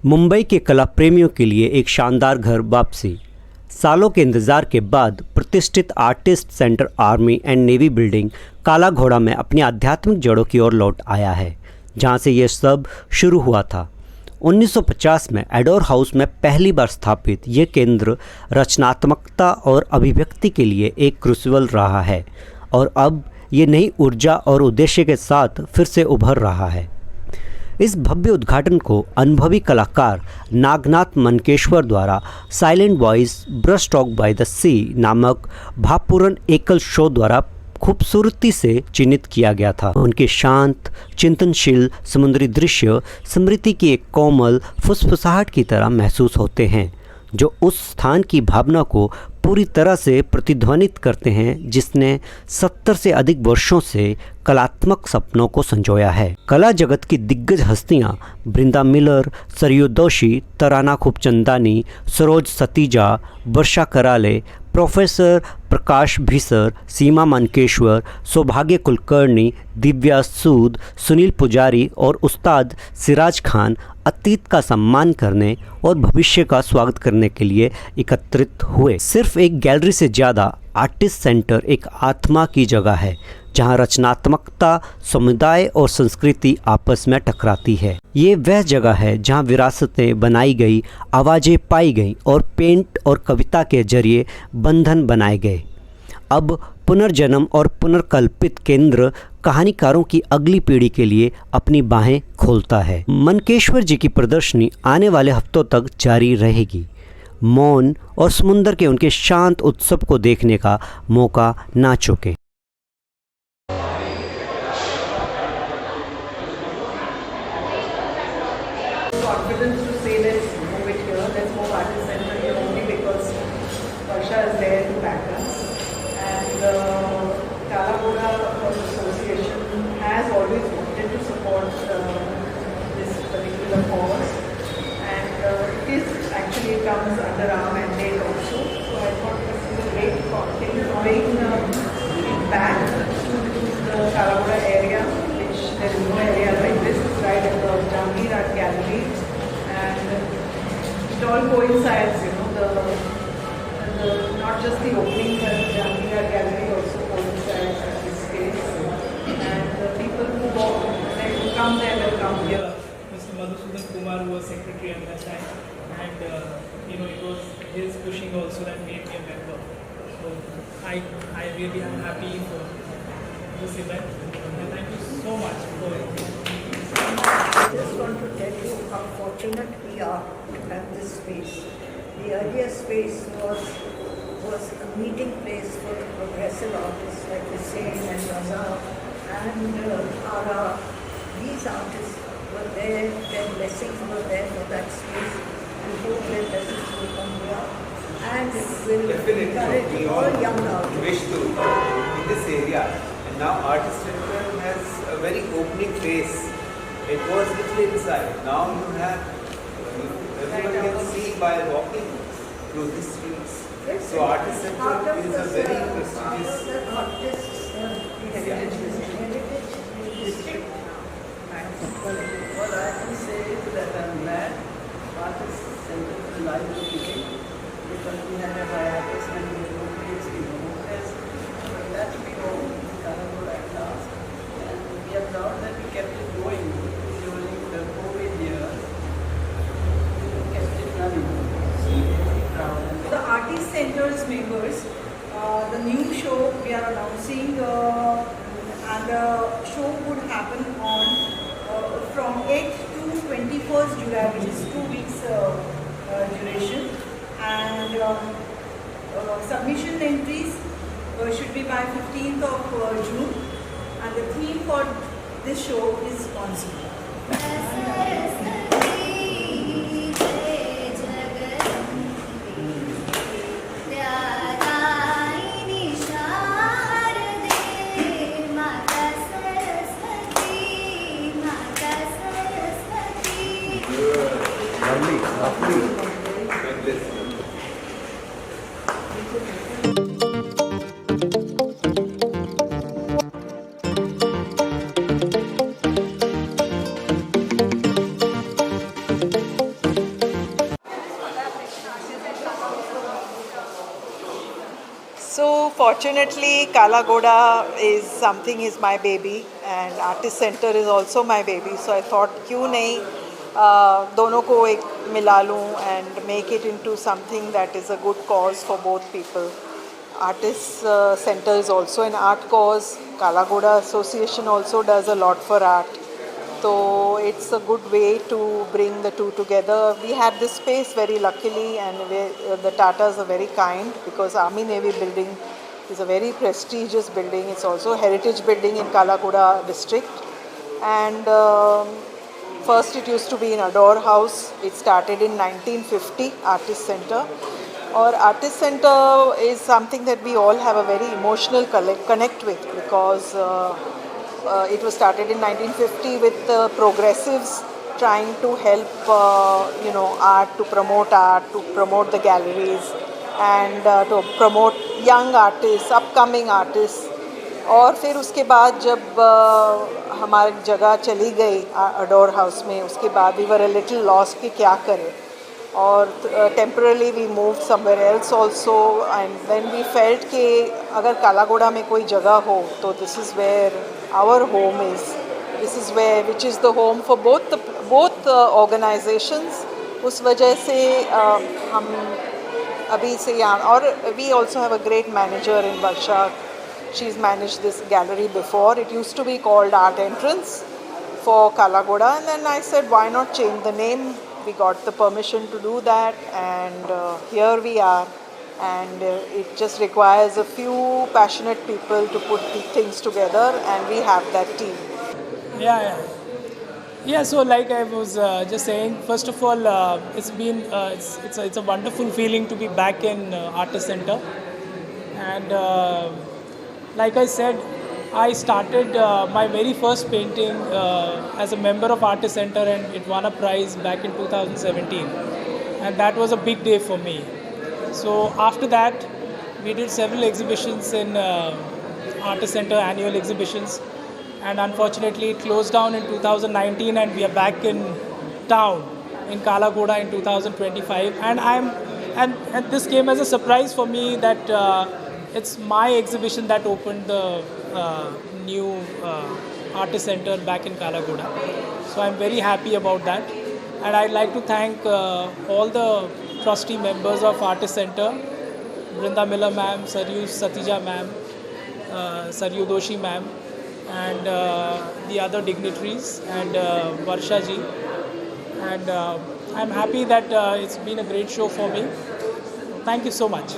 मुंबई के कला प्रेमियों के लिए एक शानदार घर वापसी। सालों के इंतज़ार के बाद प्रतिष्ठित artist centre army and navy building काला घोड़ा में अपनी आध्यात्मिक जड़ों की ओर लौट आया है, जहां से ये सब शुरू हुआ था। 1950 में एडोर हाउस में पहली बार स्थापित ये केंद्र रचनात्मकता और अभिव्यक्ति के लिए एक क्रूसिबल रहा है और अब ये नई ऊर्जा और उद्देश्य के साथ फिर से उभर रहा है। इस भव्य उद्घाटन को अनुभवी कलाकार नागनाथ मनकेश्वर द्वारा silent voice brush stroke by the sea नामक भावपूर्ण एकल शो द्वारा खूबसूरती से चिन्हित किया गया था। उनके शांत चिंतनशील समुद्री दृश्य स्मृति की एक कोमल फुसफुसाहट की तरह महसूस होते हैं, जो उस स्थान की भावना को पूरी तरह से प्रतिध्वनित करते हैं जिसने 70 से अधिक वर्षों से कलात्मक सपनों को संजोया है। कला जगत की दिग्गज हस्तियां बृंदा मिलर, सरयू दोषी, तराना खूबचंदानी, सरोज सतीजा, वर्षा कराले, प्रोफेसर प्रकाश भीसर, सीमा मनकेश्वर, सौभाग्य कुलकर्णी, दिव्या सूद, सुनील पुजारी और उस्ताद सिराज खान अतीत का सम्मान करने और भविष्य का स्वागत करने के लिए एकत्रित हुए। सिर्फ एक गैलरी से ज़्यादा आर्टिस्ट सेंटर एक आत्मा की जगह है, जहां रचनात्मकता, समुदाय और संस्कृति आपस में टकराती है। ये वह जगह है जहां विरासतें बनाई गई, आवाज़ें पाई गईं और पेंट और कविता के जरिए बंधन बनाए गए। अब पुनर्जन्म और पुनर्कल्पित केंद्र कहानीकारों की अगली पीढ़ी के लिए अपनी बाहें खोलता है। मनकेश्वर जी की प्रदर्शनी आने वाले हफ्तों तक जारी रहेगी। मौन और समुंदर के उनके शांत उत्सव को देखने का मौका ना चूकें। Confidence to say let's move it here, let's move artist center here only because Varsha is there to back us, and Kala Ghoda Association has always wanted to support this particular cause, and it is actually comes under our mandate also. So I thought this is a great thing to bring it back to the Kala Ghoda area, which there is no area like this. It's right at the Jahangir Art Gallery. And it all coincides, you know, the not just the opening, but the Jahangir Art Gallery also coincides at this space. And the people who come there will come here. Mr. Madhusudan Kumar, who was secretary at that time, and it was his pushing also that made me a member. So I really am happy for this event, and thank you so much for it. I just want to tell you how fortunate we are to have this space. The earlier space was a meeting place for progressive artists like Hussain and Raza and Ara. These artists were there, their blessings were there for that space, and hope their blessings will come here. And it will encourage all young artists. Wish to in this area, and now Artist Center has a very opening face. It was literally inside. Now you have everyone can see by walking through these streets. Yes, So Artist Center is a very prestigious. The artists' heritage district. What I can say is that I'm glad Artist Center is alive and kicking, because we had a hiatus and we had no place in the hotels. But that we all Kala Ghoda at last. And we are proud that we kept it going during the COVID years. We kept it running. So we are very proud. The Artist Center's members, the new show we are announcing, and the show would happen on from 8th to 21st July, which is 2 weeks duration, and submission entries should be by 15th of June, and the theme for this show is sponsored. Lovely. God bless you. fortunately, Kalagoda is my baby, and Artist Center is also my baby. So I thought, क्यों नहीं दोनों को एक मिला लूँ and make it into something that is a good cause for both people. Artist Center is also an art cause. Kalagoda Association also does a lot for art. So it's a good way to bring the two together. We have this space very luckily, and the Tatas are very kind, because Army Navy building is a very prestigious building. It's also a heritage building in Kalagoda district. And first it used to be in Adore House. It started in 1950, Artist Center. Or Artist Center is something that we all have a very emotional connect with, because it was started in 1950 with progressives trying to help art, to promote the galleries, and to promote young artists, upcoming artists. और फिर उसके बाद जब हमारी जगह चली गई adore house में, उसके बाद we were a little lost कि क्या करें, और temporarily we move somewhere else also. And then we felt कि अगर कालागोड़ा में कोई जगह हो तो this is where our home is. This is where which is the home for both organisations. उस वजह से हम अभी से यहाँ, और we also have a great manager in Varsha. She's managed this gallery before. It used to be called Art Entrance for Kalagoda, and then I said, why not change the name? We got the permission to do that, and here we are. And it just requires a few passionate people to put the things together, and we have that team. Yeah. So like I was just saying, first of all, it's been it's a wonderful feeling to be back in Artist Center, and like I said, I started my very first painting as a member of Artist Center, and it won a prize back in 2017, and that was a big day for me. So after that, we did several exhibitions in Artist Center, annual exhibitions, and unfortunately it closed down in 2019, and we are back in town in Kalagoda in 2025, and this came as a surprise for me that it's my exhibition that opened the new Artist Center back in Kalagoda. So I'm very happy about that, and I'd like to thank all the trustee members of Artist Center, Brinda Miller ma'am, Saryu Satija ma'am, Saryu Doshi ma'am, and the other dignitaries, and Varsha ji, and I'm happy that it's been a great show for me. Thank you so much.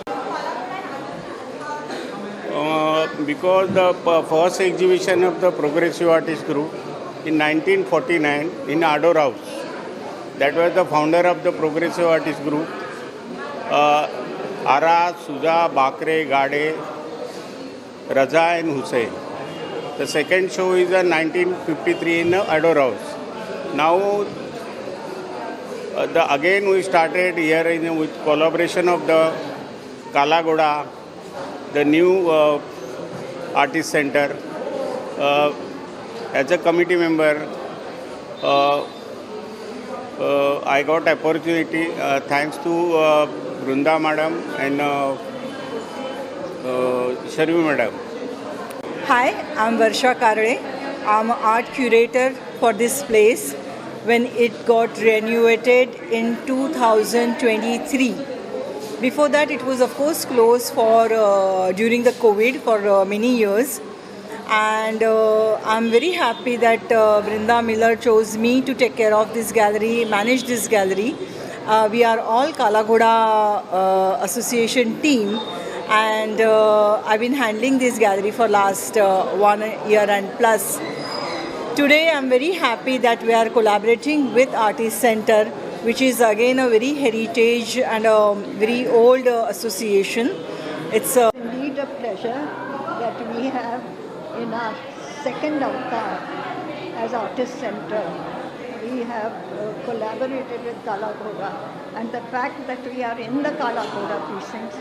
Because the first exhibition of the Progressive Artist Group in 1949 in Adore House. That was the founder of the Progressive Artist Group. Ara, Suja, Bakre, Gade, Raza and Hussain. The second show is in 1953 in Adore House. Now, again we started here with collaboration of the Kalagoda, the new Artist Center. As a committee member, I got opportunity thanks to Brinda madam and Sharvi madam. Hi, I'm Varsha Karade. I'm an art curator for this place when it got renovated in 2023. Before that, it was of course closed for during the COVID for many years, and I'm very happy that Brinda Miller chose me to take care of this gallery, manage this gallery. We are all Kalagoda Association team, and I've been handling this gallery for last 1 year and plus. Today, I'm very happy that we are collaborating with Artist Center, which is again a very heritage and a very old association. It's Indeed a pleasure that we have in our second avatar as Artist Center. We have collaborated with Kalagoda, and the fact that we are in the Kalagoda precincts,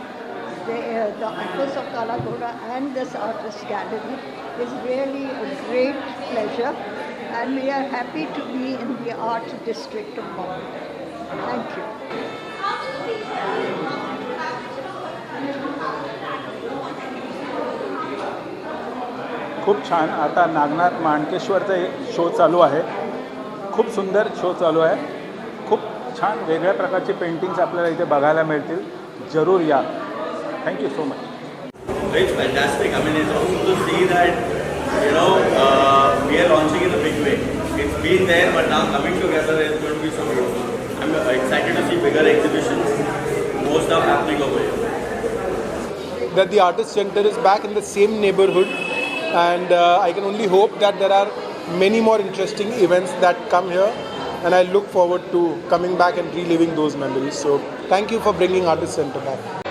the office of Kalagoda and this artist gallery is really a great pleasure, and we are happy to be in the art district of Bombay. Thank you. खूप छान. आता Nagnath माणकेश्वरचा show चालू आहे. खूप सुंदर show चालू आहे. खूप छान वेगळ्या प्रकारचे पेंटिंग्स आपल्याला इथे बघायला मिळतील. जरूर या. Thank you so much. It's fantastic. I mean, it's awesome to see that, we are launching in a big way. It's been there, but now coming together is going to be so beautiful. I'm excited to see bigger exhibitions, more stuff happening over here. That the Artist Center is back in the same neighborhood, and I can only hope that there are many more interesting events that come here, and I look forward to coming back and reliving those memories. So thank you for bringing Artist Center back.